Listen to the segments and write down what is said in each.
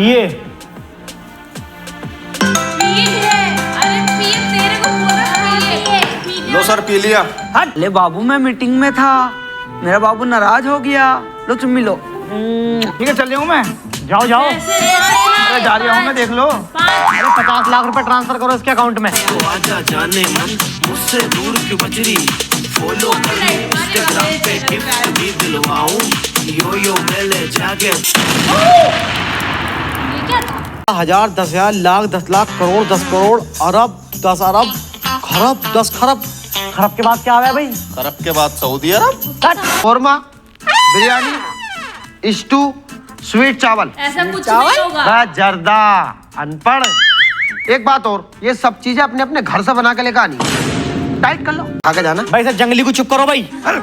पिए। लो sir P लिया। हट ले बाबू, मैं मीटिंग में था, मेरा बाबू नाराज हो गया। लो चुम्मी लो। ठीक है चल रहा हूँ मैं। जाओ जाओ। अरे जा रहा हूँ मैं, देख लो। अरे 50 लाख रुपए ट्रांसफर करो इसके अकाउंट में। तो आजा जाने मन मुझसे दूर क्यों बजरी, फॉलो कर इंस्टाग्राम पे गिफ्ट भी दिलवाऊं, यो यो मेले जाके। हजार, 10,000, लाख, 10 लाख, करोड़, 10 करोड़, अरब, 10 अरब, खरब, 10 खरब। खरब के बाद क्या आ गया भाई? खरब के बाद सऊदी अरब। कौरमा, बिरयानी, स्टू, स्वीट चावल, ऐसा कुछ नहीं होगा। जर्दा, अनपढ़। एक बात और, ये सब चीजें अपने अपने घर से बना के लेकर आनी। टाइट कर लो, आगे जाना। भाई सर जंगली को चुप करो भाई। कौन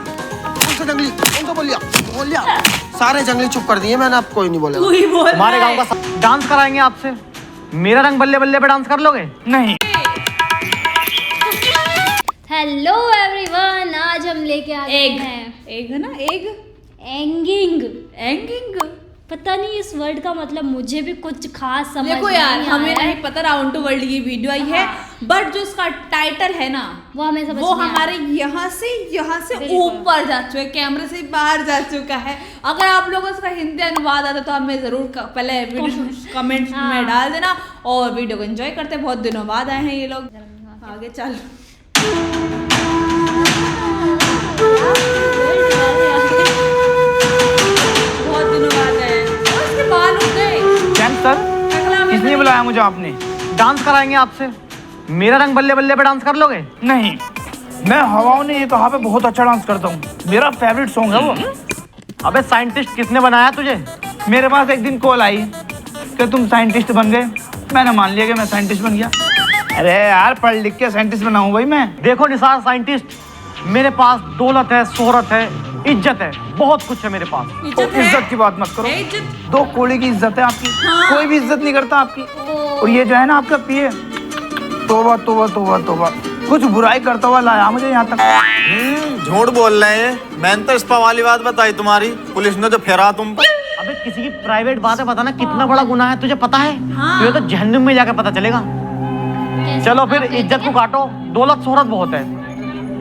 सा जंगली? कौन सा बोल लिया? सारे जंगली चुप कर दिए मैंने, अब कोई नहीं बोलेगा। कोई बोल हमारे गांव का डांस कराएंगे आपसे। मेरा रंग बल्ले बल्ले पे डांस कर लोगे? नहीं। हेलो एवरीवन, आज हम लेके आ गए हैं एग है ना, एग एंगिंग। एंगिंग पता नहीं इस वर्ड का मतलब, मुझे भी कुछ खास समझ देखो नहीं यार, हमें आया। नहीं पता राउंड टू वर्ल्ड की वीडियो आई है, बट जो उसका टाइटल है ना वो हमें समझ वो नहीं आया। हमारे यहाँ से बिल्कुल। ऊपर जा चुका है, कैमरे से बाहर जा चुका है। अगर आप लोगों को उसका हिंदी अनुवाद आता तो हमें जरूर पहले कमेंट्स में डाल देना, और वीडियो को एंजॉय करते। बहुत दिनों बाद आए हैं ये लोग। आगे चल। बहुत दिनों बाद आए हैं। और उसके बाल उग गए। सर किसने बुलाया मुझे आपने? डांस कराएंगे आपसे। मेरा रंग बल्ले बल्ले पे डांस कर लोगे? नहीं, मैं हवाओं ने ये कहा पे बहुत अच्छा डांस करता हूँ, मेरा फेवरेट सॉन्ग है वो। अबे साइंटिस्ट किसने बनाया तुझे? मेरे पास एक दिन कॉल आई कि तुम साइंटिस्ट बन गए। मैंने मान लिया कि मैं साइंटिस्ट बन गया। अरे यार पढ़ लिख के साइंटिस्ट बना हूँ भाई मैं। देखो निसार साइंटिस्ट, मेरे पास दौलत है, शोहरत है, इज्जत है, बहुत कुछ है मेरे पास। तो इज्जत की बात मत करो, है इज्जत। 2 कौड़ी की इज्जत है आपकी। कोई भी इज्जत नहीं करता आपकी। और ये जो है ना आपका पिए, तोबा तोबा तोबा तोबा, कुछ बुराई करता हुआ लाया मुझे यहाँ तक। झूठ बोल रहे हैं, मैंने तो इस्पा वाली बात बताई तुम्हारी, पुलिस ने जो फेरा तुम पर। अबे किसी की प्राइवेट बात है, बताना कितना बड़ा गुनाह है तुझे पता है? तुझे तो जहन्नुम में जाकर पता चलेगा। चलो फिर इज्जत को काटो, दौलत शोहरत बहुत है।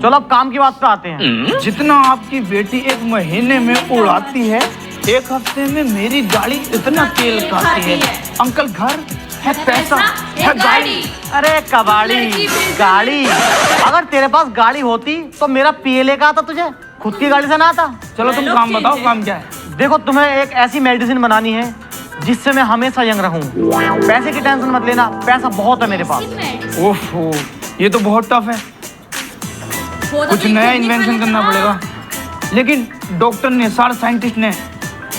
चलो अब काम की बात पे आते हैं। जितना आपकी बेटी 1 महीने में उड़ाती है, 1 हफ्ते में मेरी गाड़ी इतना तेल खाती है। अंकल घर है, पैसा है, गाड़ी। अरे कबाड़ी गाड़ी, अगर तेरे पास गाड़ी होती तो मेरा पिए लेकर आता तुझे, खुद की गाड़ी से ना आता। चलो तुम काम बताओ, काम क्या है? देखो तुम्हें एक ऐसी मेडिसिन बनानी है जिससे मैं हमेशा यंग रहूं। पैसे की टेंशन मत लेना, पैसा बहुत है मेरे पास। ओफो, ये तो बहुत टफ है, कुछ नया इन्वेंशन करना पड़ेगा। लेकिन डॉक्टर ने, सारे साइंटिस्ट ने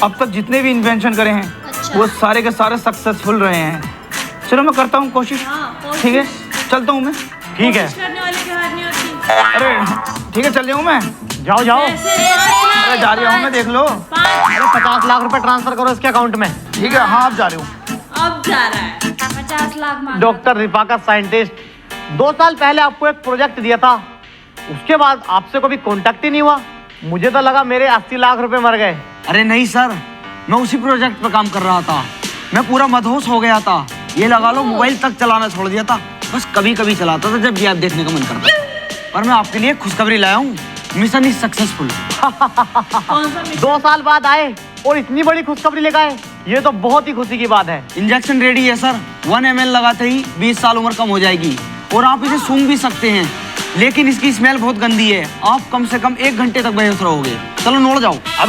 अब तक जितने भी इन्वेंशन करे हैं वो सारे के सारे सक्सेसफुल रहे हैं। चलो मैं करता हूँ कोशिश। ठीक है चलता हूँ मैं। ठीक है करने वाले की हार नहीं होती। अरे ठीक है चल रहा हूँ मैं। जाओ जाओ। अरे जा रहा हूँ मैं, देख लो। अरे 50 लाख रुपए ट्रांसफर करो इसके अकाउंट में। ठीक है, हाँ आप जा रहे हो। अब जा रहा है 50 लाख मांग। डॉक्टर रिफाकत साइंटिस्ट, 2 साल पहले आपको एक प्रोजेक्ट दिया था, उसके बाद आपसे कभी कांटेक्ट ही नहीं हुआ। मुझे तो लगा मेरे 80 लाख रुपए मर गए। अरे नहीं सर, मैं उसी प्रोजेक्ट पे काम कर रहा था। मैं पूरा मदहोश हो गया था, ये लगा लो मोबाइल तक चलाना छोड़ दिया था। बस कभी कभी चलाता था जब भी आप देखने का मन करता। पर मैं आपके लिए खुशखबरी लाया हूँ, मिशन इज सक्सेसफुल। कौन सा 2 साल बाद आए और इतनी बड़ी खुशखबरी लेकर आए, ये तो बहुत ही खुशी की बात है। इंजेक्शन रेडी है सर, 1 ml लगाते ही 20 साल उम्र कम हो जाएगी। और आप इसे सूंघ भी सकते हैं, लेकिन इसकी स्मेल बहुत गंदी है। आप कम से कम 1 घंटे तक बेहोश रहोगे। चलो नोड़ जाओ। अब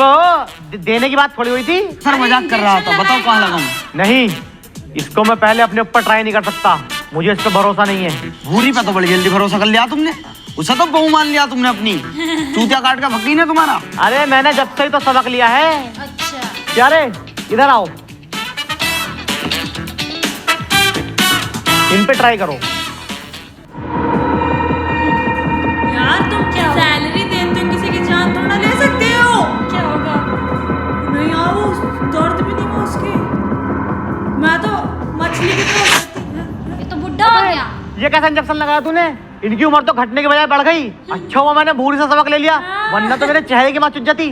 देने की बात थोड़ी हुई थी। सर मजाक कर रहा था, बताओ कहाँ लगाऊं? नहीं, इसको मैं पहले अपने ऊपर ट्राई नहीं कर सकता, मुझे इस पर भरोसा नहीं है। भूरी पे तो बड़ी जल्दी भरोसा कर लिया तुमने, उसे तो बहू मान लिया तुमने अपनी। चूतिया काट का भक्की है तुम्हारा। अरे मैंने जब से ही तो सबक लिया है। अच्छा क्या रे, इधर आओ, इन पे ट्राई करो। यार तुम क्या सैलरी देते हो, किसी की जान थोड़ा ले सकते हो। क्या होगा? नहीं यार वो दर्द भी नहीं हुआ उसके। मैं तो मछली की तरह। ये तो बुढ़ा हो गया। ये कैसा इंजेक्शन लगाया तूने? इनकी उम्र तो घटने के बजाय बढ़ गई। अच्छा हुआ मैंने भूरी से सबक ले लिया, वरना तो मेरे चेहरे की माँ चुज जाती।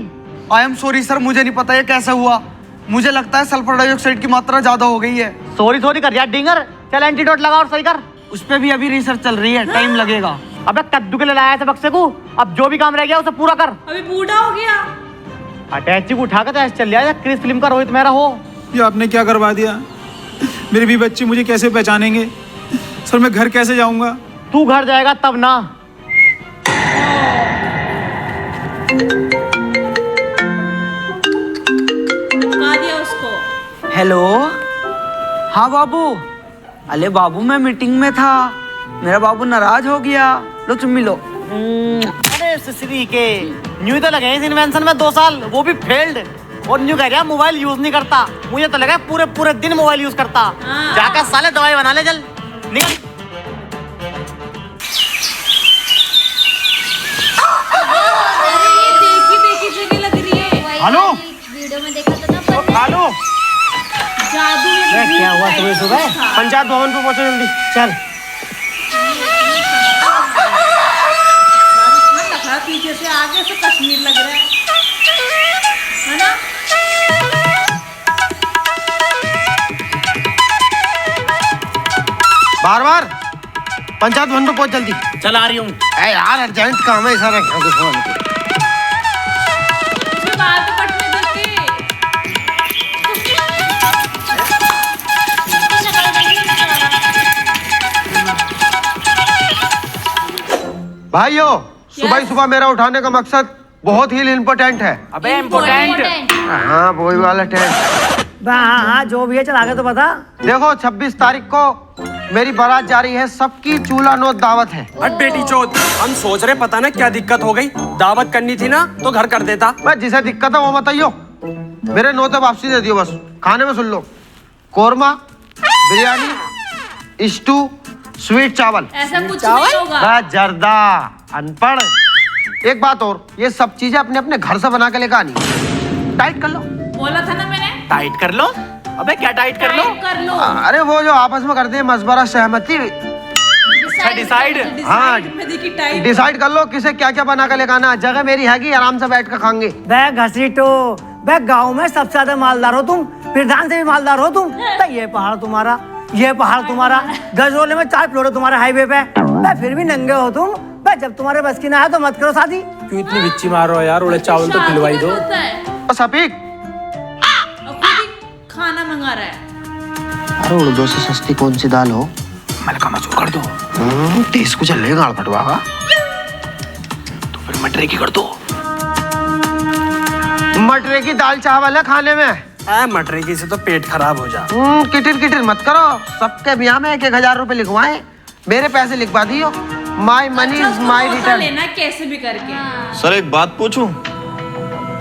आई एम सॉरी सर, मुझे नहीं पता ये कैसे हुआ। मुझे लगता है सल्फर डाइऑक्साइड की मात्रा ज्यादा हो गई है। सॉरी सॉरी कर यार डिंगर, चल एंटीडोट लगा और सही कर। उस पे भी अभी रिसर्च चल रही है, टाइम लगेगा। अबे कद्दू के लिए लाया था बक्से को, अब जो भी काम रह गया उसे पूरा कर। अभी बूढ़ा हो गया। अटैची को उठा कर तो ऐसे चल लिया क्रिस फिल्म का रोहित मेहरा हो। ये आपने क्या करवा दिया? मेरे भी बच्चे मुझे कैसे पहचानेंगे? सर मैं घर कैसे जाऊंगा? तू घर जाएगा तब ना। खा दिया उसको। हेलो, हाँ बाबू। अरे बाबू मैं मीटिंग में था, मेरा बाबू नाराज हो गया। लो तुम मिलो। अरे ससुरी के न्यू तो लगे इस इन्वेंशन में 2 साल, वो भी फेल्ड। और न्यू कह रहा मोबाइल यूज नहीं करता, मुझे तो लगा पूरे पूरे दिन मोबाइल यूज करता। जाकर साले दवाई बना ले, चल निकल। देखी जगह लग रही है। हेलो, वीडियो में देखा था ना अपन ने। हेलो, जादू में क्या हुआ सुबह सुबह? पंचायत भवन पे पहुंचो जल्दी, चल। पीछे से आगे से कश्मीर लग रहा है ना? बार बार पंचायत भवन पे पहुंच जल्दी। चल आ रही हूँ। यार अर्जेंट काम है सारा। उसके बाल तो कटने देते। भाइयों, सुबह सुबह मेरा उठाने का मकसद बहुत ही इम्पोर्टेंट है। अबे इम्पोर्टेंट। हाँ वही वाला टेंट। हाँ जो भी है, चल आगे तो बता। देखो 26 तारीख को मेरी बारात जा रही है, सबकी चूल्हा नोत दावत है। अरे बेटी चौथ, हम सोच रहे पता ना क्या दिक्कत हो गई, दावत करनी थी ना तो घर कर देता। मैं जिसे दिक्कत है वो बताइयो, मेरे नोते वापसी दे दियो बस। खाने में सुन लो, कोरमा, बिरयानी, स्टू, स्वीट चावल। ऐसा कुछ नहीं होगा। जर्दा अनपढ़। एक बात और, ये सब चीजें अपने अपने घर से बना के लेकर आनी। टाइट कर लो। बोला था ना मैंने, टाइट कर लो। अबे क्या टाइट कर लो? टाइप कर लो। अरे वो जो आपस में करते हैं मशवरा सहमति। डिसाइड। हाँ में देखी टाइप। डिसाइड कर लो किसे क्या क्या बना कर लेकर आना। जगह मेरी है कि आराम से बैठ कर खाएंगे। बे घसीटो, बे गांव में सबसे ज्यादा मालदार हो तुम, प्रधान से भी मालदार हो तुम। तो ये पहाड़ तुम्हारा, ये पहाड़ तुम्हारा, गजरोले में 4 फ्लोर है तुम्हारे हाईवे पे। बे फिर भी नंगे हो तुम। बे जब तुम्हारे बस की ना है तो मत करो शादी। क्यों इतनी बिच्ची मार रहे हो यार? उड़े चावल तो खिलवाई दो। सफीक खाना मंगा रहा है। अरे उड़दो से सस्ती कौन सी दाल हो? मलका मसूर कर दो। तेज को चल गाड़ फटवागा। तो फिर मटरे की कर दो। मटरे की दाल चावल है खाने में। मटरे की से तो पेट खराब हो जा। किटिर किटिर मत करो। सबके ब्याह में 1,000 रुपए लिखवाए, मेरे पैसे लिखवा दियो। My money is my return. लेना कैसे भी करके। सर एक बात पूछूं,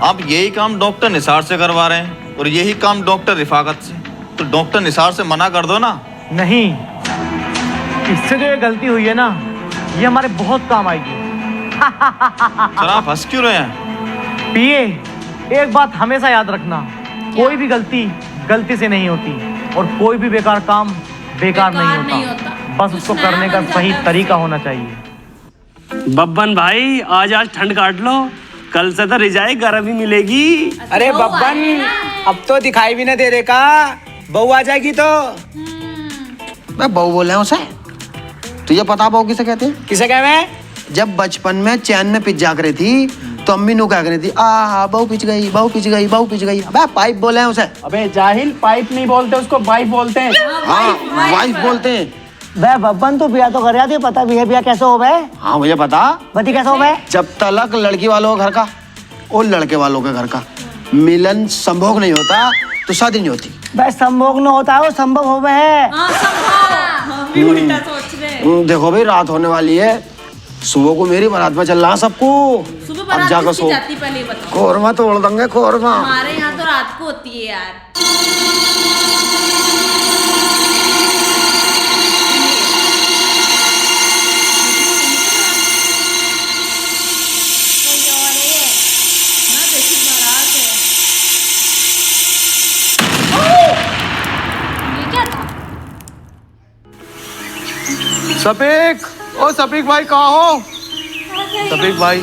आप यही काम डॉक्टर निसार से करवा रहे हैं और यही काम डॉक्टर रिफाकत से, तो डॉक्टर निसार से मना कर दो ना। नहीं, इससे जो ये गलती हुई है ना, ये हमारे बहुत काम आएगी। सर आप हंस क्यों रहे हैं? पिए, एक बात हमेशा याद रखना, कोई भी गलती से नहीं होती और कोई भी बेकार काम बेकार नहीं होता। बस उसको करने का सही तरीका होना चाहिए। बब्बन भाई आज ठंड काट लो, कल से तो रिजाई गर्म ही मिलेगी। अरे बब्बन, अब तो दिखाई भी न दे रहे का, बहू आ जाएगी तो। मैं बहू बोल रहा हूँ उसे। तुझे पता बहू किसे कहते हैं? किसे कह मैं? जब बचपन में चैन में पिच जाग रही थी तो अम्मी नु क्या करी थी, बहू पिच गई, बहू पिच गई, बहू पिच गई। अबे पाइप बोले हैं उसे। अबे जाहिल, पाइप नहीं बोलते उसको, वाइफ बोलते हैं। हाँ वाइफ बोलते हैं। बे बब्बन तो बिया तो कर रहा, पता भी है बिया कैसे हो बे? हाँ मुझे पता। बती कैसे हो बे? जब तक लड़की वालों के घर का और लड़के वालों के घर का मिलन संभोग नहीं होता तो शादी नहीं होती। बे संभोग न होता है, वो संभव हो बे है। उल्टा सोच रहे। देखो भाई रात होने वाली है, सुबह को मेरी बारात में चल रहा सबको। सुबह बारात जाकर किसकी जाती पहले बताओ। कोरमा तोड़ देंगे कोरमा। हमारे यहाँ तो रात को होती है यार। सफीक, ओ सफीक भाई कहाँ हो? सफीक भाई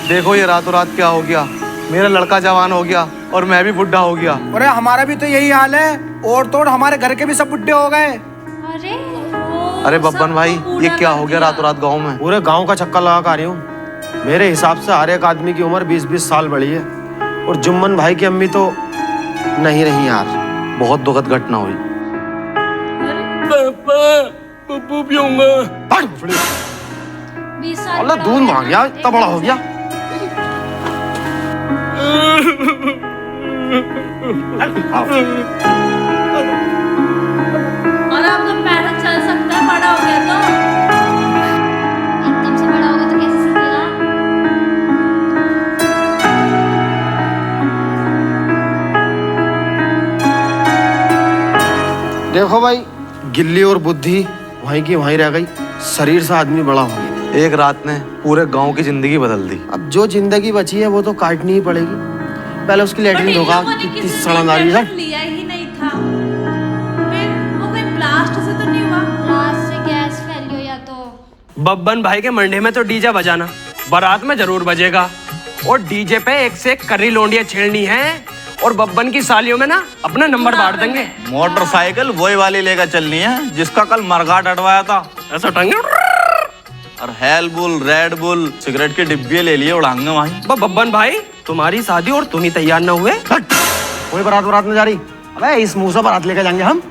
देखो ये रातों रात क्या हो गया, मेरा लड़का जवान हो गया। और मैं भी बुढ़ा हो गया। अरे हमारा भी तो यही हाल है, और तोड़ हमारे घर के भी सब बुढ़े हो गए। अरे अरे बब्बन भाई, ये क्या हो गया रातों रात गाँव में? पूरे गांव का चक्कर लगा कर आ रही हूँ। मेरे हिसाब से हर एक आदमी की उम्र 20-20 साल बढ़ी है, और जुम्मन भाई की अम्मी तो नहीं रही यार। बहुत दुखद घटना हुई। पप्पू पीऊंगा। 20 साल अल्लाह दूध मांग गया, इतना बड़ा हो गया। और आपका पैर चल सकता है, बड़ा हो गया तो। एकदम से बड़ा होगा तो कैसे सीखेगा? देखो भाई, गिल्ली और बुद्धि वहीं की वहीं रह गई, शरीर से आदमी बड़ा हो गया। एक रात ने पूरे गांव की जिंदगी बदल दी। अब जो जिंदगी बची है वो तो काटनी ही पड़ेगी। पहले उसकी लेटरिन धोखा, कितनी सड़न आ रही है। लिया ही नहीं था, फिर वो कोई ब्लास्ट से तो नहीं हुआ? ब्लास्ट से गैस फैली हो या तो। बब्बन भाई के मंडे में तो डीजे बजाना, बारात में जरूर बजेगा। और डीजे पे एक से एक कर्री लोंडियां छेड़नी है, और बब्बन की सालियों में ना अपना नंबर बांट देंगे। मोटरसाइकिल वही वाली लेकर चलनी है जिसका कल मरघाट अटवाया था। ऐसा टंगे और hello bull, red bull, cigarette की डिब्बी ले लिए, उड़ाएंगे वहीं। बब्बन भाई, तुम्हारी शादी और तुम ही तैयार न हुए। कोई बारात में जा रही? अबे इस मुंह से बारात लेकर जाएंगे हम?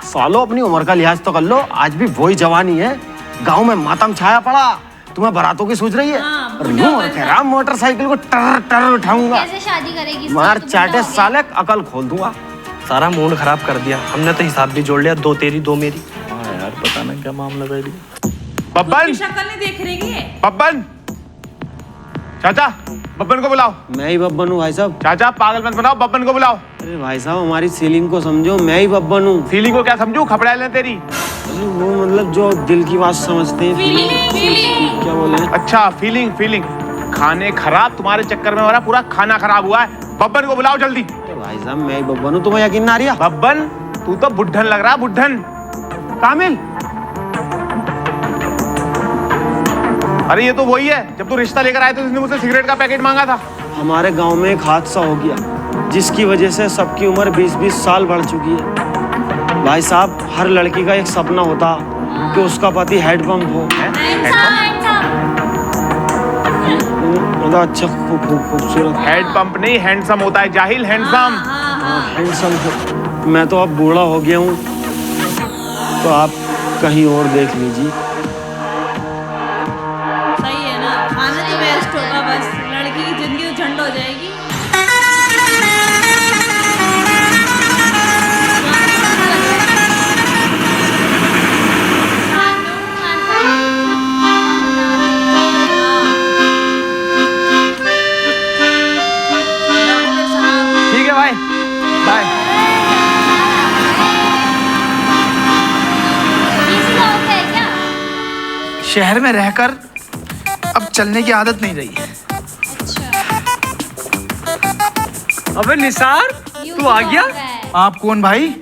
सालो अपनी उम्र का लिहाज तो कर लो, आज भी वही जवानी है। गांव में मातम छाया पड़ा, तुम्हें बारातों की सोच रही है? मोटरसाइकिल को टर टर उठाऊंगा। कैसे शादी करेगी? मार चाटे साले, अकल खोल दूंगा। सारा मूड खराब कर दिया हमने तो, हिसाब भी जोड़ लिया, 2 तेरी 2 मेरी। हाँ यार, पता नहीं क्या मामला बैठ गया। बब्बन शक्ल नहीं देख रही है। बब्बन, चाचा बब्बन को बुलाओ। मैं ही बब्बन हूँ भाई साहब। चाचा पागल मत बनाओ, बब्बन को बुलाओ। अरे भाई साहब, हमारी सीलिंग को समझो, मैं ही बब्बन हूँ। फीलिंग को क्या समझू, खपड़ा ले तेरी। वो मतलब जो दिल की बात समझते हैं। फीलिंग क्या बोले? अच्छा फीलिंग। खाने खराब तुम्हारे चक्कर में हो रहा, पूरा खाना खराब हुआ है। बब्बन को बुलाओ जल्दी। अरे भाई साहब, मैं ही बब्बन हूँ, तुम्हें यकीन ना आ रही है? बब्बन, तू तो बुढ़न लग रहा है, बुढ़न। कामिल, अरे ये तो वही है, जब तू रिश्ता लेकर आए तो उसने मुझसे सिगरेट का पैकेट मांगा था। हमारे गांव में एक हादसा हो गया, जिसकी वजह से सबकी उम्र 20-20 साल बढ़ चुकी है। भाई साहब, हर लड़की का एक सपना होता कि उसका पति हैंडपंप हो। अच्छा, खूबसूरत। हैंडपंप नहीं, हैंडसम होता है जाहिल, हैंडसम। हैंडसम। मैं तो अब बूढ़ा हो गया हूँ, तो आप कहीं और देख लीजिए। सही है ना, खाना तो वेस्ट होगा, बस लड़की की जिंदगी तो झंड हो जाएगी। ठीक है भाई, बाय। शहर में रहकर अब चलने की आदत नहीं रही है। अबे निसार, तू आ गया? आप कौन भाई?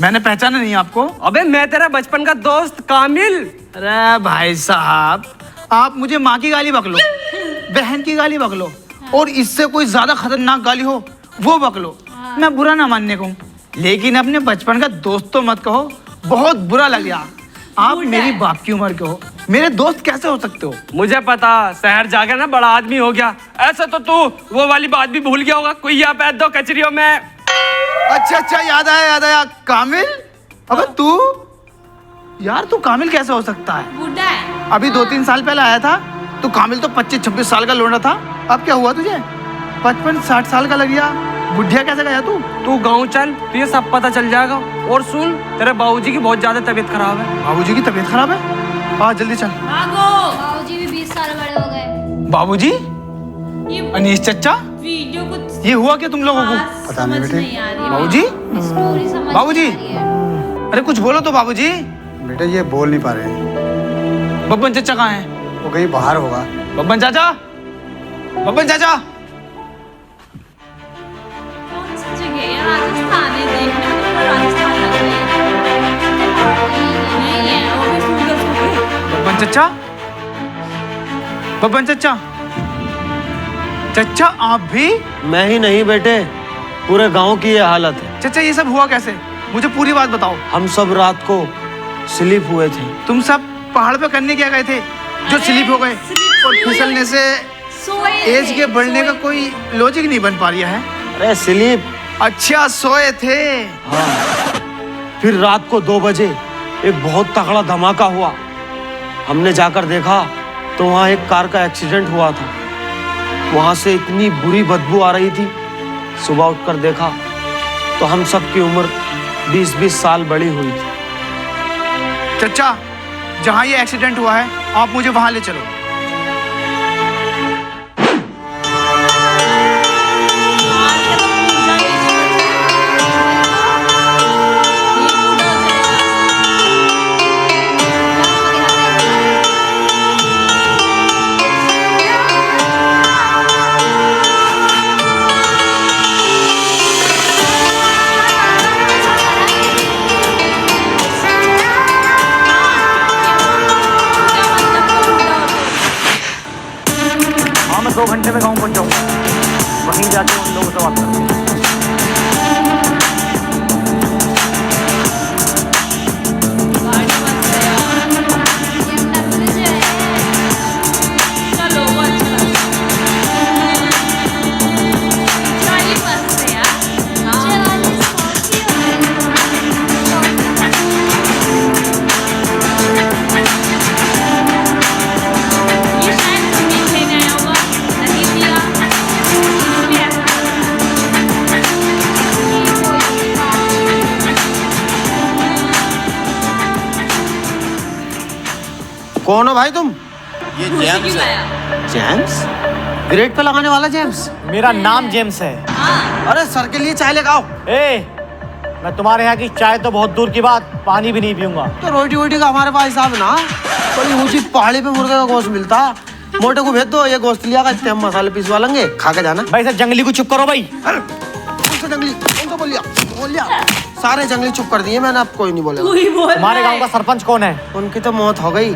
मैंने पहचाना नहीं आपको। अबे मैं तेरा बचपन का दोस्त कामिल। अरे भाई साहब, आप मुझे माँ की गाली बकलो, बहन की गाली बकलो, और इससे कोई ज्यादा खतरनाक गाली हो वो बकलो, मैं बुरा ना मानने को हूँ, लेकिन अपने बचपन का दोस्त तो मत कहो, बहुत बुरा लग गया। आप मेरी बाप की उम्र के हो, मेरे दोस्त कैसे हो सकते हो? मुझे पता, शहर जाकर ना बड़ा आदमी हो गया। ऐसा तो तू वो वाली बात भी भूल गया होगा, कोई यहाँ पे 2 कचरियों में। अच्छा, याद आया। कामिल, अबे तू यार, तू कामिल कैसे हो सकता है? बूढ़ा है। अभी 2-3 साल पहले आया था तो कामिल तो 25-26 साल का लौंडा था। अब क्या हुआ तुझे? 55-60 साल का लग गया, बुढ़िया कैसे गया तू? तू गाँव चल, तुझे सब पता चल जाएगा। और सुन, तेरे बाबूजी की बहुत ज्यादा तबीयत खराब है। बाबूजी की तबीयत खराब है? हाँ जल्दी चल। भागो। बाबूजी भी 20 साल बड़े हो गए। बाबूजी? ये अनीश चचा? वीडियो कुछ ये हुआ क्या तुम लोगों को? पता नहीं बेटे। नहीं आ रही है बाबूजी? स्टोरी समझ बाबूजी? नहीं आ रही है। अरे कुछ बोलो तो बाबूजी। बेटा ये बोल नहीं पा रहे। बब्बन चचा कहाँ हैं? वो कहीं बाहर होगा। बब्बन चाचा, बब्बन चाचा। कौन सी जगह है? राजस्थान है, देखने में तो पूरा राजस्थान लग रहा है। नहीं है, वो भी सुंदर। बब्बन चचा, बब्बन चचा, चचा आप भी? मैं ही नहीं बेटे, पूरे गांव की ये हालत है। चाचा ये सब हुआ कैसे, मुझे पूरी बात बताओ। हम सब रात को स्लिप हुए थे। तुम सब पहाड़ पे करने क्या गए थे जो स्लिप हो गए? और फिसलने से एज के बढ़ने का कोई लॉजिक नहीं बन पा रहा है। अरे स्लिप। अच्छा सोए थे। हाँ। फिर रात को 2 बजे एक बहुत तगड़ा धमाका हुआ। हमने जाकर देखा तो वहाँ एक कार का एक्सीडेंट हुआ था। वहाँ से इतनी बुरी बदबू आ रही थी। सुबह उठकर देखा तो हम सब की उम्र 20-20 साल बड़ी हुई थी। चाचा जहाँ ये एक्सीडेंट हुआ है आप मुझे वहाँ ले चलो। हाँ मैं 2 घंटे में गाँव पहुँच जाऊँगा। वहीं जाके उन लोगों से बात करते हैं। कौन हो भाई तुम? ये जेम्स है। जेम्स? ग्रेट पे लगाने वाला जेम्स? मेरा नाम जेम्स है। अरे सर के लिए चाय लेकर आओ। मैं तुम्हारे यहाँ की चाय तो बहुत दूर की बात, पानी भी नहीं पीऊंगा। तो रोटी वोटी का हमारे पास हिसाब है ना। बड़ी ऊंची पहाड़ी पे मुर्गे का गोश्त मिलता। मोटे को भेज दो, ये गोश्त लिया इतने हम मसाले पिसवा लेंगे, खा के जाना। भाई सर जंगली को चुप करो भाई। जंगली उनको बोल लिया सारे जंगली चुप कर दिए मैंने, अब कोई नहीं बोलेगा। हमारे गाँव का सरपंच कौन है? उनकी तो मौत हो गई।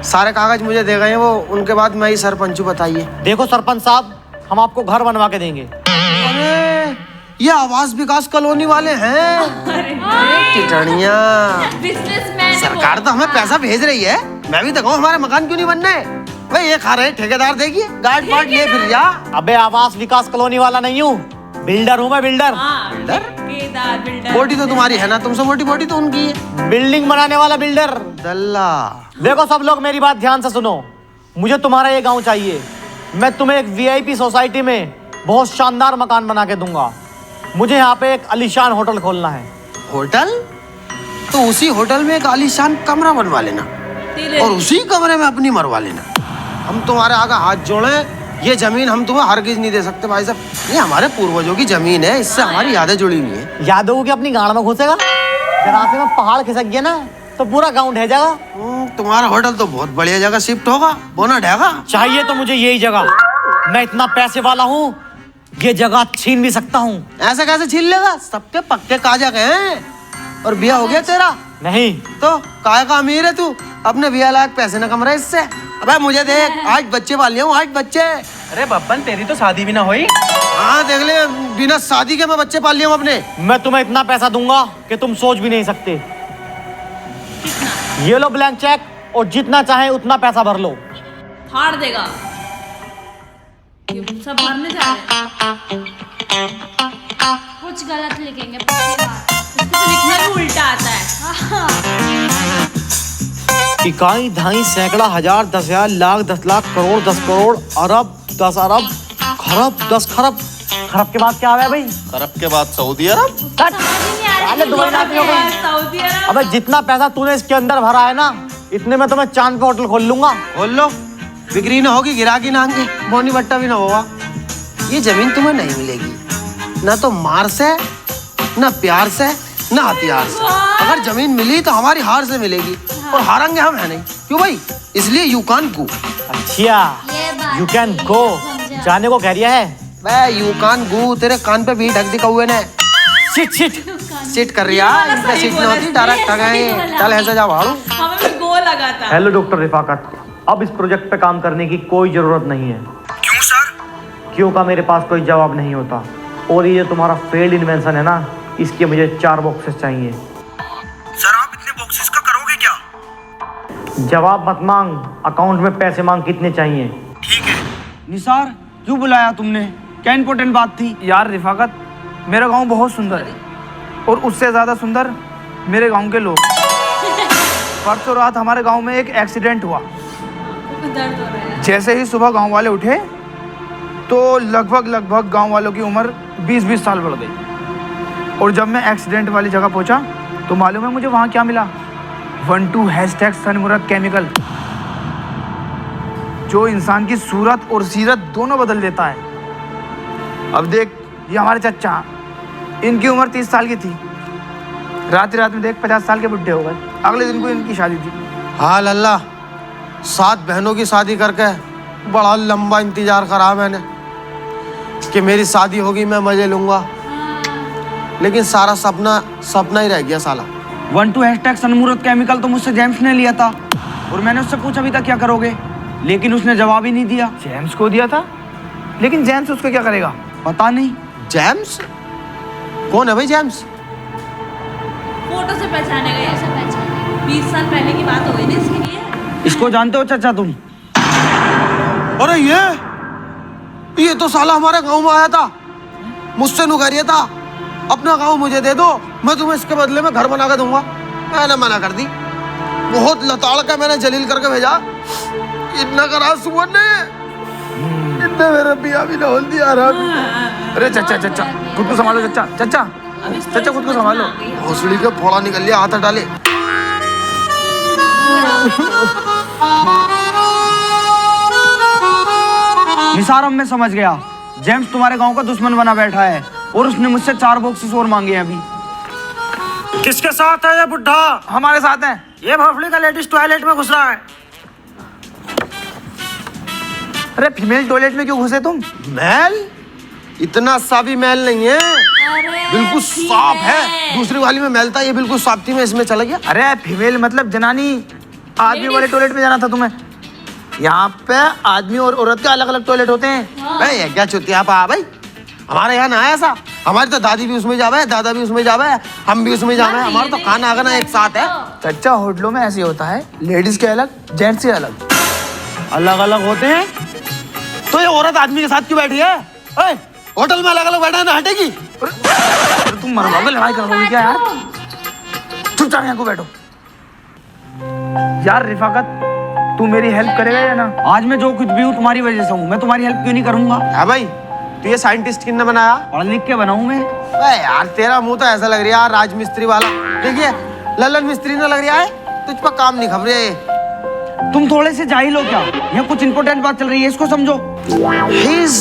सारे कागज मुझे दे गए वो, उनके बाद मैं ही सरपंच हूँ। बताइए। देखो सरपंच साहब, हम आपको घर बनवा के देंगे। अरे ये आवास विकास कॉलोनी वाले हैं। टिटणिया सरकार तो हमें पैसा भेज रही है, मैं भी देखो हमारे मकान क्यों नहीं बन रहे। भाई ये खा रहे ठेकेदार, देखिए गार्ड वार्ड लिए फिर जा। अबे आवास विकास कॉलोनी वाला नहीं हूँ, बिल्डर हूँ मैं। बिल्डर बोटी तो तुम्हारी है ना, तुमसे मोटी बोटी तो उनकी है। बिल्डिंग बनाने वाला बिल्डर। दल्ला। देखो सब लोग मेरी बात ध्यान से सुनो, मुझे तुम्हारा ये गांव चाहिए। मैं तुम्हें एक वीआईपी सोसाइटी में बहुत शानदार मकान बना के दूंगा। मुझे यहाँ पे एक आलीशान होटल खोलना है। होटल? तो उसी होटल में एक आलीशान कमरा बनवा लेना और उसी कमरे में अपनी मरवा लेना। हम तुम्हारे आगे हाथ जोड़े, ये जमीन हम तुम्हें हरगिज नहीं दे सकते भाई साहब। ये हमारे पूर्वजों की जमीन है, इससे हमारी यादें जुड़ी हुई है। यादों की अपनी गाड़ में घुसेगा, जरा से में पहाड़ खिसक गया ना तो पूरा गांव ढह जाएगा। तुम्हारा होटल तो बहुत बढ़िया जगह शिफ्ट होगा, बोना ढहेगा। चाहिए तो मुझे यही जगह, मैं इतना पैसे वाला हूँ, ये जगह छीन भी सकता हूँ। ऐसा कैसे छीन लेगा? सबके पक्के काजा गए हैं। और बिया हो गया तेरा? नहीं। तो काय का अमीर है तू, अपने बिया लायक पैसे न कम रहे इससे। अबे मुझे देख, 8 बच्चे पाल लिया हूँ, 8 बच्चे। अरे बब्बन तेरी तो शादी भी ना हुई। हाँ देख ले, बिना शादी के मैं बच्चे पाल लिया हूँ अपने। मैं तुम्हें इतना पैसा दूंगा कि तुम सोच भी नहीं सकते। ये लो ब्लैंक चेक, और जितना चाहे उतना पैसा भर लो। फाड़ देगा। ये सब भरने जा रहे हैं। कुछ गलत लिखेंगे पक्की बात। इसको तो लिखना भी उल्टा आता है। इकाई, दहाई, सैकड़ा, हजार, 10,000, लाख, 10 लाख, करोड़, 10 करोड़, अरब, 10 अरब, खरब, 10 खरब। खरब के बाद क्या है भाई? खरब के बाद सऊदी अरब। सऊदी अरब। अबे जितना पैसा तूने इसके अंदर भरा है ना, इतने में तो मैं चांद पे होटल खोल लूंगा। खोल लो, बिक्री ना होगी, गिराकी ना आएंगे, बोनी बट्टा भी ना होगा। ये जमीन तुम्हें नहीं मिलेगी, ना तो मार से, ना प्यार से, ना हथियार से। अगर जमीन मिली तो हमारी हार से मिलेगी, और हारेंगे हम है नहीं। क्यों भाई? इसलिए यू कैन गो। अच्छा यू कैन गो, जाने को कह रिया है। यू कैन गो, तेरे कान पे भी ढक दी कौए ने। शिट शिट सिट कर रिया, इन पे सिट नहीं होती, डायरेक्ट गए। चल ऐसे जा भाड़ू। हमें भी गो लगा था। हेलो डॉक्टर रिफाकत, अब इस प्रोजेक्ट पे काम करने की कोई जरूरत नहीं है। क्यों सर? क्यों का मेरे पास कोई जवाब नहीं होता। और ये तुम्हारा फेल्ड इन्वेंशन है ना, इसके मुझे 4 बॉक्सेस चाहिए। सर आप इतने बॉक्सेस का करोगे क्या? जवाब मत मांग, अकाउंट में पैसे मांग, कितने चाहिए? ठीक है। निसार क्यों बुलाया तुमने? क्या इंपॉर्टेंट बात थी? यार रिफाकत, मेरा गांव बहुत सुंदर है और उससे ज़्यादा सुंदर मेरे गांव के लोग। परसों रात हमारे गांव में एक एक्सीडेंट हुआ। दर्द हो रहा है। जैसे ही सुबह गांव वाले उठे तो लगभग गांव वालों की उम्र 20-20 साल बढ़ गई। और जब मैं एक्सीडेंट वाली जगह पहुंचा तो मालूम है मुझे वहाँ क्या मिला? 12 सनमुराद केमिकल, जो इंसान की सूरत और सीरत दोनों बदल देता है। अब देख, ये हमारे चचा, इनकी उम्र 30 साल की थी, रात में देख 50 साल के बुढ़े हो गए। अगले दिन को इनकी शादी थी। हाँ लल्ला, 7 बहनों की शादी करके बड़ा लंबा इंतजार करा मैंने कि मेरी शादी होगी, मैं मजे लूंगा, लेकिन सारा सपना ही रह गया साला। 12 सनमुराद केमिकल तो मुझसे जेम्स ने लिया था और मैंने उससे पूछा अभी तक क्या करोगे, लेकिन उसने जवाब ही नहीं दिया। जेम्स को दिया था, लेकिन जेम्स उसको क्या करेगा? पता नहीं। जेम्स कौन है भाई? जेम्स फोटो से पहचाने गए, 20 साल पहले की बात हो गई ना इसके लिए। इसको जानते हो चाचा तुम? अरे ये तो साला हमारे गांव में आया था, मुझसे नुकरिया था अपना गांव मुझे दे दो, मैं तुम्हें इसके बदले में घर बना के दूंगा। मैंने मना कर दी, बहुत लताड़ का मैंने जलील करके भेजा। इतना करा सुमन ने, इतने मेरे पिया भी नहोल दिया रहा। अरे चचा खुद को संभालो चचा खुद को संभालो। भोसड़ी के फोड़ा निकल लिया, हाथ डाले। निसार, अब मैं समझ गया, जेम्स तुम्हारे गांव का दुश्मन बना बैठा है और उसने मुझसे 4 बॉक्सेस और मांगे हैं अभी। किसके साथ है ये बुढ़ा? हमारे साथ है। ये भोसड़ी का लेडीज टॉयलेट में घुस रहा है। अरे फीमेल टॉयलेट में क्यों घुसे तुम? मैल? इतना सा भी मैल नहीं है, बिल्कुल साफ है। दूसरी वाली में मैल था, ये बिल्कुल साफ थी, मैं इसमें चला गया। अरे फीमेल मतलब जनानी, आदमी वाले टॉयलेट में जाना था तुम्हें। यहाँ पे आदमी और औरत के अलग अलग टॉयलेट होते हैं। भाई क्या चुतिया पा भाई, हमारे यहाँ ना है ऐसा। हमारी तो दादी भी उसमें जावे, दादा भी उसमें जावे, हम भी उसमें जावे। हमारा तो खाना आगना एक साथ है। चच्चा, होटलों में ऐसे होता है, लेडीज के अलग, जेंट्स के अलग। अलग अलग होते हैं तो ये औरत आदमी के साथ क्यों बैठी है? होटल में अलग अलग बैठा है ना, हटेगी? अरे तुम मरवाओगे, लड़ाई करोगे क्या यार? चुपचाप यहाँ को बैठो। यार रिफाकत, तू मेरी हेल्प करेगा या ना? आज मैं जो कुछ भी हूँ तुम्हारी वजह से हूँ, मैं तुम्हारी हेल्प क्यों नहीं करूंगा? है भाई, तो ये साइंटिस्ट किसने बनाया? पढ़ लिख के बनाऊं मैं? यार तेरा मुंह तो ऐसा लग रहा है राज मिस्त्री वाला। देखिए ललन मिस्त्री ना लग रहा है, तुझ पर काम नहीं खबर है। तुम थोड़े से जाहिल हो क्या? यहाँ कुछ इंपॉर्टेंट बात चल रही है, इसको समझो। His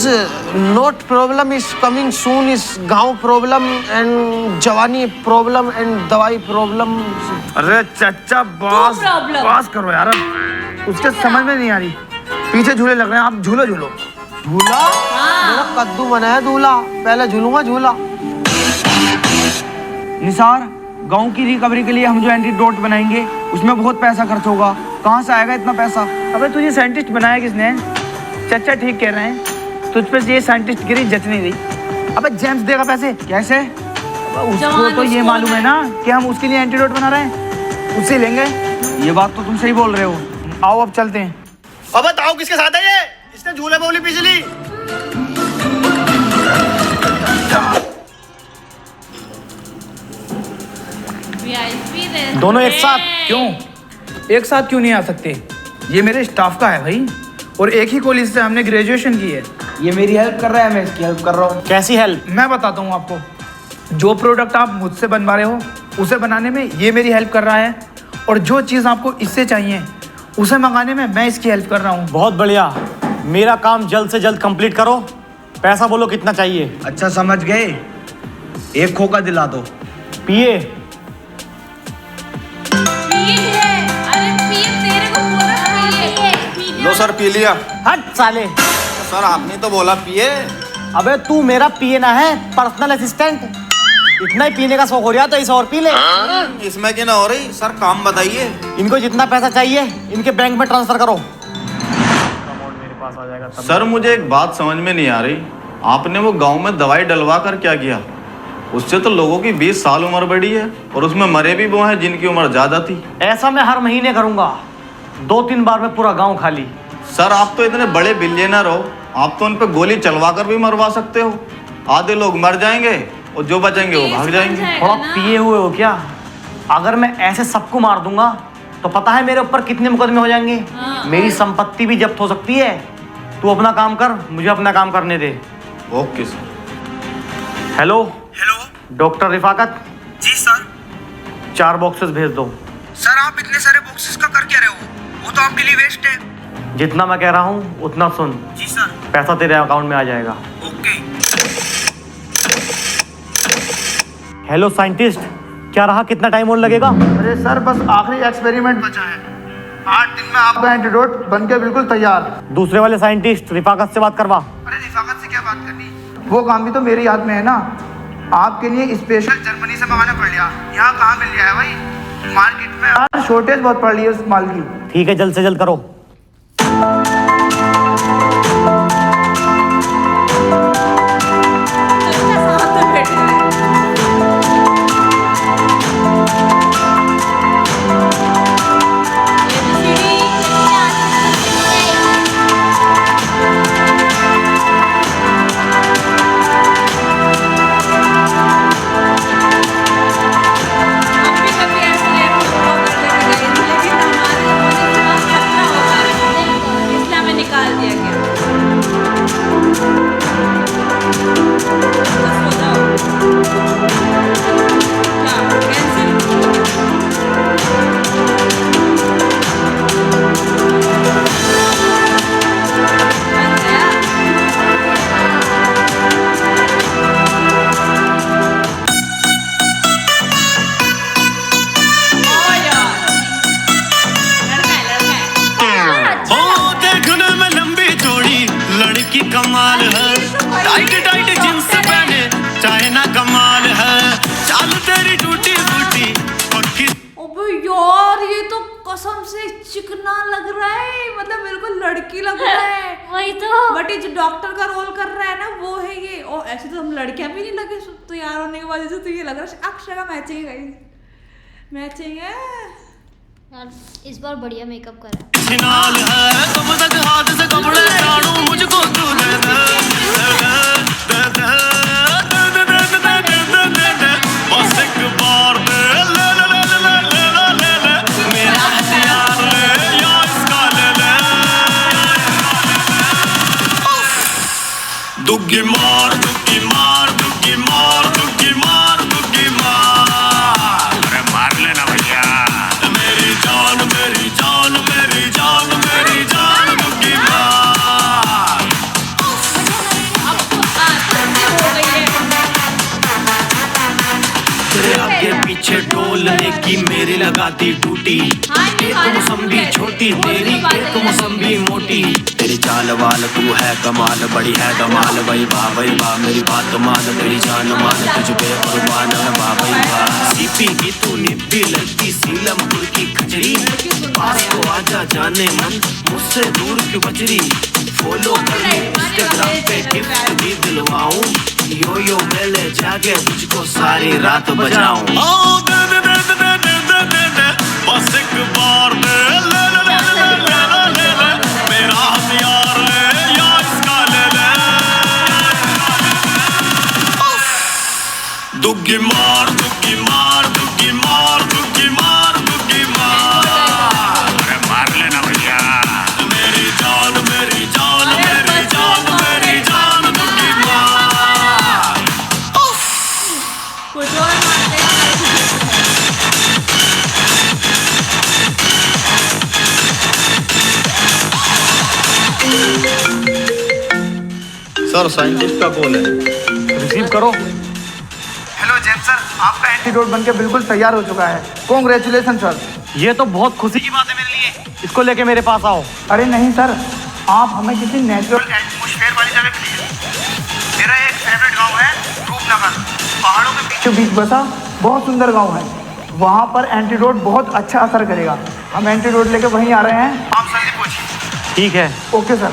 note problem is coming soon, is गांव प्रॉब्लम एंड जवानी प्रॉब्लम एंड दवाई प्रॉब्लम। अरे चच्चा बास करो यार, उसके समझ में नहीं आ रही। पीछे झूले लग रहे हैं, आप झूलो। झूला? मेरा कद्दू बना है दूल्हा, पहले झूलूंगा झूला। निसार, गांव की रिकवरी के लिए हम जो एंटीडोट बनाएंगे उसमें बहुत पैसा खर्च होगा। कहाँ से आएगा इतना पैसा? अबे तुझे साइंटिस्ट बनाया किसने? चच्चा ठीक कह रहे हैं, तुझ पे ये साइंटिस्ट गिरी जच नहीं रही। अबे जेम्स देगा पैसे कैसे? उसको तो ये मालूम है ना कि हम उसके लिए एंटीडोट बना रहे हैं, उससे लेंगे। ये बात तो तुम सही बोल रहे हो। आओ अब चलते हैं। अब बताओ किसके साथ है ये? इसने झूले बोली पिछली। दोनों एक साथ क्यों? एक साथ क्यों नहीं आ सकते? ये मेरे स्टाफ का है भाई, और एक ही कॉलेज से हमने ग्रेजुएशन की है। ये मेरी हेल्प कर रहा है, मैं इसकी हेल्प कर रहा हूँ। कैसी हेल्प? मैं बताता हूँ आपको। जो प्रोडक्ट आप मुझसे बनवा रहे हो उसे बनाने में ये मेरी हेल्प कर रहा है, और जो चीज़ आपको इससे चाहिए उसे मंगाने में मैं इसकी हेल्प कर रहा हूँ। बहुत बढ़िया, मेरा काम जल्द से जल्द कंप्लीट करो। पैसा बोलो कितना चाहिए? अच्छा समझ गए, एक खोखा दिला दो। पिए? लो सर पी लिया। हट साले। सर आपने तो बोला पिए। अबे तू मेरा पिए ना है, पर्सनल असिस्टेंट। इतना ही पीने का शौक हो रहा तो इसे और पी ले। इसमें क्या ना हो रही? सर काम बताइए। इनको जितना पैसा चाहिए इनके बैंक में ट्रांसफर करो। सर मुझे एक बात समझ में नहीं आ रही, आपने वो गांव में दवाई डलवा कर क्या किया? उससे तो लोगों की 20 साल उम्र बढ़ी है और उसमें मरे भी वो हैं जिनकी उम्र ज्यादा थी। ऐसा मैं हर महीने करूंगा, 2-3 बार में पूरा गांव खाली। सर आप तो इतने बड़े बिलियनर हो, आप तो उन पे गोली चलवा कर भी मरवा सकते हो। आधे लोग मर जाएंगे और जो बचेंगे वो भाग जाएंगे। थोड़ा पिए हुए हो क्या? अगर मैं ऐसे सबको मार दूंगा तो पता है मेरे ऊपर कितने मुकदमे हो जाएंगे। मेरी संपत्ति भी जब्त हो सकती है। तू अपना काम कर, मुझे अपना काम करने दे। Okay sir. Hello hello doctor Rifaqat, जी सर। 4 बॉक्सेस भेज दो। सर आप इतने सारे बॉक्सेस का कर क्या रहे हो? वो तो आपके लिए वेस्ट है। जितना मैं कह रहा हूँ उतना सुन। जी सर। पैसा तेरे अकाउंट में आ जाएगा। ओके। हेलो साइंटिस्ट, क्या रहा, कितना टाइम और लगेगा? अरे सर बस आखिरी एक्सपेरिमेंट बचा है। 8 दिन में आपका एंटीडोट बनके बिल्कुल तैयार। दूसरे वाले साइंटिस्ट रिफाकत से बात करवा। अरे रिफाकत से क्या बात करनी? वो काम भी तो मेरे हाथ में है ना। आपके लिए स्पेशल जर्मनी से मंगाना पड़ लिया। यहाँ कहाँ मिल गया है भाई? मार्केट में यार शॉर्टेज बहुत पड़ रही है उस माल की। ठीक है, जल्द से जल्द करो। कमाल है, टाइट टाइट जींस पहने चाइना कमाल है, चाल तेरी टूटी फूटी पक्की। अबे यार ये तो कसम से चिकना लग रहा है, मतलब बिल्कुल लड़की लग रहा है। वही तो। बट ये जो डॉक्टर का रोल कर रहा है ना वो है ये। और ऐसे तो हम लड़कियां भी नहीं लगे तो यार होने के बाद तो ये लग रहा है अक्षय का मैचिंग है। मैचिंग है यार, इस बार बढ़िया मेकअप करा। फिनाल है तुम तक हाथ से कपड़े झाड़ू मुझको तू दे दे बस एक बार दे ले ले ले ले ले ले ले मेरा हथियार ले या इसका ले ले दुग्गी मार दुग्गी मार दुग्गी मार दुग्गी मार दुग्गी मार। अरे मार लेना भैया। मेरी जान मेरी जान मेरी जान मेरी जान दुग्गी मार। तेरे आगे पीछे डोलने की मेरी लगाती टूटी। एक मौसम्बी छोटी तेरी एक मौसम्बी मोटी। तेरी चाल वाल तू है कमाल बड़ी है कमाल भाई वाह मेरी बात मान तेरी जान मान तुझ पे कुर्बान है वाह भाई वाह। सीपी की तू निब्बी लगती सीलमपुर की खजरी। पास तो आजा जाने मन मुझसे दूर क्यों बजरी। फॉलो कर इंस्टाग्राम पे गिफ्ट भी दिलवाऊं। यो यो मैं ले जाके तुझको सारी रात बजाऊं। ओ दे दे दे दे दे दे दे दे बस एक बार दे ले ले ले ले ले ले ले मेरा हथियार ले या इसका ले ले। दुग्गी मार दुग्गी मार दुग्गी मार दुग्गी मार दुग्गी मार। अरे मार लेना भैया। मेरी जान मेरी जान मेरी जान मेरी जान दुग्गी मार। कुछ और मारते सर साइंटिस्ट का कॉल है। रिसीव करो। हेलो जेम्स सर, आपका एंटीडोट बनके बिल्कुल तैयार हो चुका है। Congratulation sir. ये तो बहुत खुशी की बात है मेरे लिए। इसको लेके मेरे पास आओ। अरे नहीं सर, आप हमें किसी नेचुरल एटमॉस्फेयर वाली जगह मिली है। मेरा एक फेवरेट गांव है रूपनगर, पहाड़ों के बीच। के बीच बसा बहुत सुंदर गांव है। वहाँ पर एंटीडोट बहुत अच्छा असर करेगा। हम एंटीडोट लेके वहीं आ रहे हैं। आप जल्दी पहुंचिए। ठीक है। Okay sir.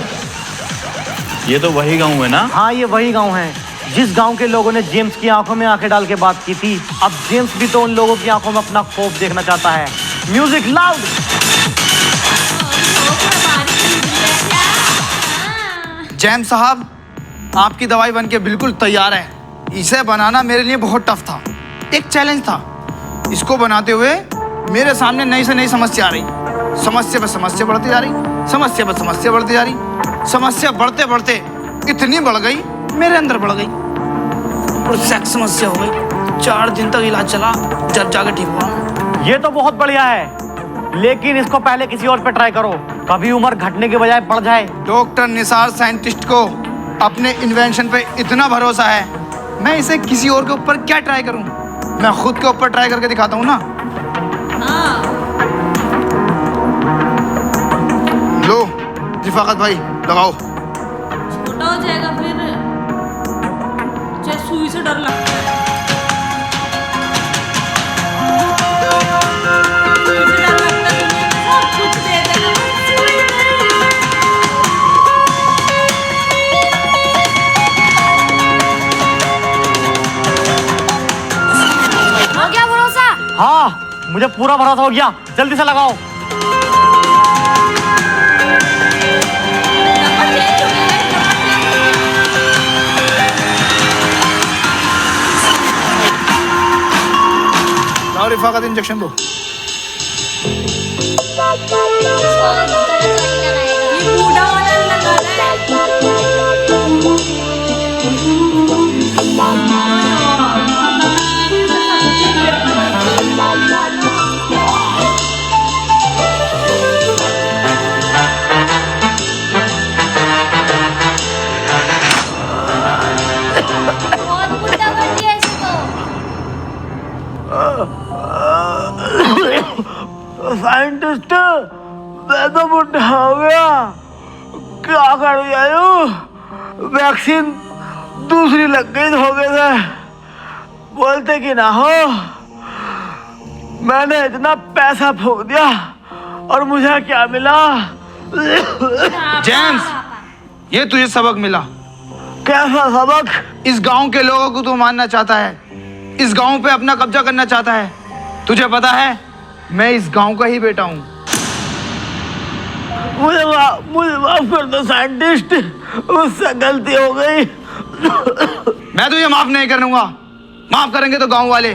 ये तो वही गाँव है ना? हाँ ये वही गांव है जिस गांव के लोगों ने जेम्स की आंखों में आंखें डाल के बात की थी। अब जेम्स भी तो उन लोगों की आंखों में अपना खौफ देखना चाहता है। Music loud. जेम्स साहब, आपकी दवाई बन के बिल्कुल तैयार है। इसे बनाना मेरे लिए बहुत टफ था, एक चैलेंज था। इसको बनाते हुए मेरे सामने नई से नई समस्या आ रही, समस्या पर समस्या बढ़ती जा रही, समस्या पर समस्या बढ़ती जा रही। समस्या बढ़ते बढ़ते इतनी बढ़ गई, मेरे अंदर बढ़ गई और सेक्स समस्या हो गई। 4 दिन तक इलाज चला, जब जाके ठीक हुआ। ये तो बहुत बढ़िया है, लेकिन इसको पहले किसी और पे ट्राई करो, कभी उम्र घटने के बजाय बढ़ जाए। डॉक्टर निसार साइंटिस्ट को अपने इन्वेंशन पे इतना भरोसा है, मैं इसे किसी और के ऊपर क्या ट्राई करूं? मैं खुद के ऊपर ट्राई करके दिखाता हूं ना। हाँ। लो रिफाकत भाई, लगाओ। छोटा हो जाएगा फिर, मुझे सुई से डर लगता है। सुई से डर लगता है, दुनिया में सब कुछ दे देना, सुई नहीं। हो गया भरोसा? हाँ मुझे पूरा भरोसा हो गया, जल्दी से लगाओ। लाओ रिफाकत, इंजेक्शन दो। ये बूढ़ा वाला लगा रहा बहुत बुढ़ा कर दिया इसको। साइंटिस्ट, मैं तो बुढ़ा हो गया, क्या कर दिया? वैक्सीन दूसरी लग गई हो गए थे, बोलते कि ना हो। मैंने इतना पैसा फूंक दिया और मुझे क्या मिला? जेम्स, ये तुझे सबक मिला। कैसा सबक? इस गांव के लोगों को तू मानना चाहता है, इस गांव पे अपना कब्जा करना चाहता है। तुझे पता है मैं इस गांव का ही बेटा हूँ। मुझे माफ कर दो साइंटिस्ट, मुझसे गलती हो गई। मैं तुझे माफ नहीं करूंगा, माफ करेंगे तो गांव वाले।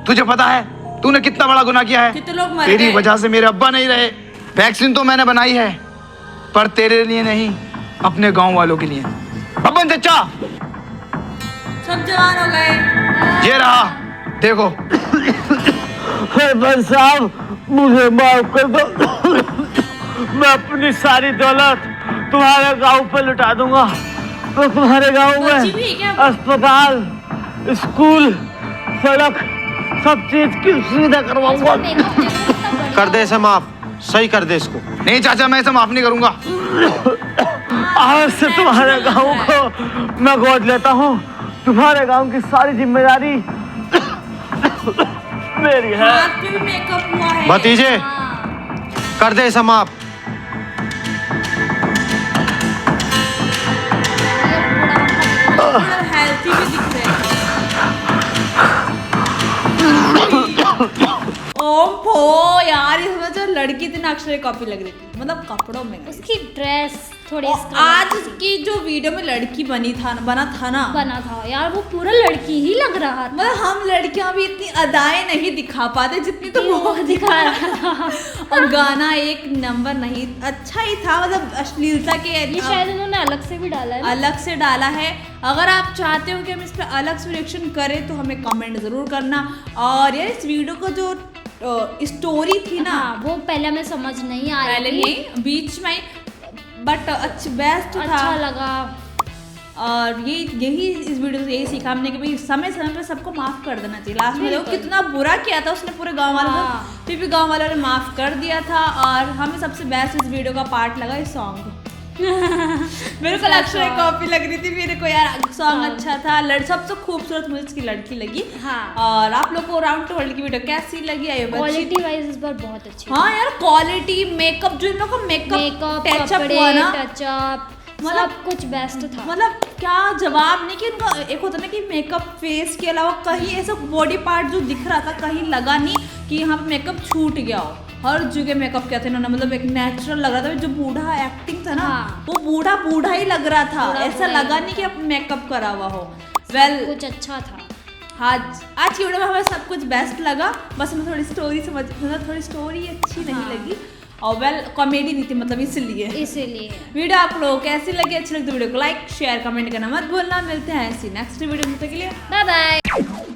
तुझे पता है तूने कितना बड़ा गुनाह किया है। कितने लोग मर तेरी गए। वजह से मेरे अब्बा नहीं रहे। वैक्सीन तो मैंने बनाई है, पर तेरे लिए नहीं, अपने गांव वालों के लिए। बब्बन चचा, सब जवान हो गए। ये रहा देखो। सरपंच साहब, मुझे माफ कर दो। मैं अपनी सारी दौलत तुम्हारे गांव पे लुटा दूंगा। तो तुम्हारे गांव बच्ची भी है क्या? में अस्पताल, स्कूल, सड़क, सब चीज की सुविधा करवाऊंगा। कर दे इसे माफ, सही कर दे इसको। नहीं चाचा, मैं इसे माफ नहीं करूंगा। आज से तुम्हारे गांव को मैं गोद लेता हूँ। तुम्हारे गांव की सारी जिम्मेदारी मेरी है। हाथ पे भी मेकअप हुआ है। भतीजे, कर दे इसे माफ। हेल्थी भी दिख रहे हैं। ओम फो यार, इसमें जो लड़की थी ना अक्षय कॉपी लग रही थी, मतलब कपड़ों में। उसकी ड्रेस थोड़ी आज की जो वीडियो में लड़की बना था ना बना था यार, वो पूरा लड़की ही लग रहा था। मतलब हम लड़कियां भी इतनी अदाएं नहीं दिखा पाते जितनी तो वो दिखा रहा था। और गाना एक नंबर नहीं, अच्छा ही था, मतलब अश्लीलता के ये शायद उन्होंने अलग से भी डाला है ना? अलग से डाला है। अगर आप चाहते हो कि हम इस पर अलग से रिएक्शन करें तो हमें कमेंट जरूर करना। और यार इस वीडियो को जो स्टोरी थी ना, हाँ, वो पहले हमें समझ नहीं आ पहले रही थी, नहीं बीच में, बट अच्छा बेस्ट था, अच्छा लगा। और यही इस वीडियो से यही सीखा हमने कि भाई समय समय पर सबको माफ कर देना चाहिए। लास्ट में देखो कितना बुरा किया था उसने पूरे गांव वालों को, फिर भी गांव वालों ने माफ कर दिया था। और हमें सबसे बेस्ट इस वीडियो का पार्ट लगा इस सॉन्ग। बिल्कुल अक्षय कॉपी लग रही थी मेरे को यार, सॉन्ग अच्छा था। सबसे खूबसूरत मुझे इसकी लड़की लगी। हाँ। और आप लोग को राउंड टू वर्ल्ड की वीडियो कैसी लगी? क्वालिटी वाइज इस बार बहुत अच्छी। हाँ यार, क्वालिटी, मेकअप, जो इन लोग का मेकअप टचअप हुआ ना, टचअप, सब कुछ बेस्ट था। मतलब क्या जवाब नहीं कि उनका एक होता ना कि मेकअप फेस के अलावा कहीं ऐसा बॉडी पार्ट जो दिख रहा था कहीं लगा नहीं कि यहाँ पे मेकअप छूट गया हो। हर जगह मेकअप किया था इन्होंने, मतलब एक नेचुरल लग रहा था। जो बूढ़ा एक्टिंग था ना वो बूढ़ा बूढ़ा ही लग रहा था, ऐसा लगा नहीं कि अब मेकअप करा हुआ हो। वेल कुछ अच्छा था। आज की वीडियो में हमें सब कुछ बेस्ट लगा, बस हमें थोड़ी स्टोरी थोड़ी स्टोरी अच्छी नहीं लगी और वेल कॉमेडी नहीं थी, मतलब इसीलिए वीडियो आप लोगों को कैसी लगी, अच्छी लगी तो वीडियो को लाइक शेयर कमेंट करना मत भूलना। मिलते हैं ऐसी नेक्स्ट वीडियो में, तब तक के लिए बाय बाय।